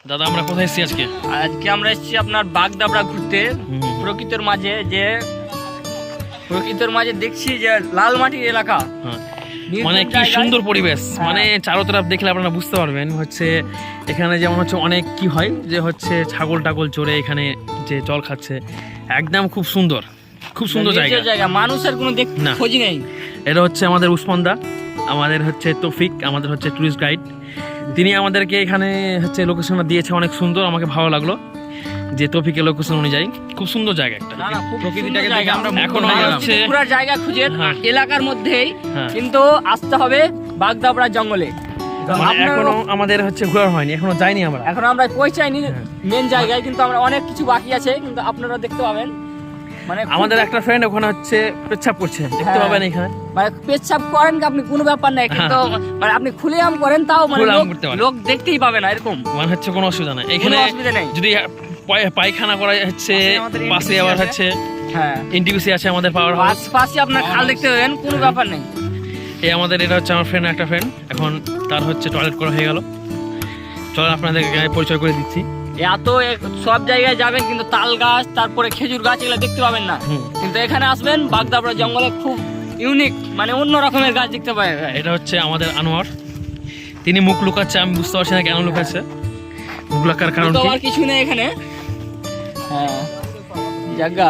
দাদা আমরা কোথায় এসেছি আজকে? আজকে আমরা এসেছি আপনার বাগদাবড়া ঘুরতে। প্রকৃতির মাঝে দেখছি যে লাল মাটির এলাকা, মানে কি সুন্দর পরিবেশ, মানে চারো তরফ দেখলে আপনারা বুঝতে পারবেন। হচ্ছে এখানে যেমন হচ্ছে অনেক কি হয় যে হচ্ছে ছাগল টাগল চড়ে এখানে যে জল খাচ্ছে, একদম খুব সুন্দর জায়গা। মানুষের কোনো খোঁজ নেই। এটা হচ্ছে আমাদের উসমান দা, আমাদের হচ্ছে তৌফিক, আমাদের হচ্ছে টুরিস্ট গাইড। তিনি আমাদেরকে এখানে হচ্ছে লোকেশনটা দিয়েছে, অনেক সুন্দর, আমাকে ভালো লাগলো যে তৌফিকের লোকেশন অনুযায়ী খুব সুন্দর জায়গা একটা। প্রকৃতিটাকে দেখে আমরা এখন হচ্ছে পুরো জায়গা খুঁজে এলাকার মধ্যেই, কিন্তু আসতে হবে বাগদাবড়া জঙ্গলে। এখনো আমাদের হচ্ছে ঘোরা হয়নি, এখনো যাইনি আমরা, এখন আমরা পৌঁছাইনি মেন জায়গায়, কিন্তু আমরা অনেক কিছু বাকি আছে, কিন্তু আপনারা দেখতে পাবেন। মানে আমাদের একটা ফ্রেন্ড ওখানে হচ্ছে পেচ্ছাপ করছে, দেখতে পাবেন এখানে। মানে পেচ্ছাপ করেন আপনি, কোনো ব্যাপার নাই, কিন্তু মানে আপনি খুলে আম করেন তাও মানে লোক দেখতেই পাবে না, এরকম মানে হচ্ছে কোনো অসুবিধা নাই এখানে। যদি পায়খানা করা হচ্ছে পাশে, আবার হচ্ছে এনটিপিসি আছে আমাদের পাওয়ার হাউস পাশে, আপনার খাল দেখতে পাবেন, কোনো ব্যাপার নেই। এই আমাদের এটা হচ্ছে আমার ফ্রেন্ড, একটা ফ্রেন্ড, এখন তার হচ্ছে টয়লেট করা হয়ে গেল। চলেন আপনাদের পরিচয় করে দিচ্ছি। এত সব জায়গায় যাবেন কিন্তু তাল গাছ, তারপরে খেজুর গাছ এগুলো দেখতে পাবেন না, কিন্তু এখানে আসবেন বাগদাবড়া জঙ্গলে খুব ইউনিক, মানে অন্য রকমের গাছ দেখতে পাবেন। এটা হচ্ছে আমাদের আনোয়ার, তিনি মুখ লুকাচ্ছে, আমি বুঝতে পারছি না কেন লুকাচ্ছে, মুখ লুকার কারণ কিছু নেই এখানে। জায়গা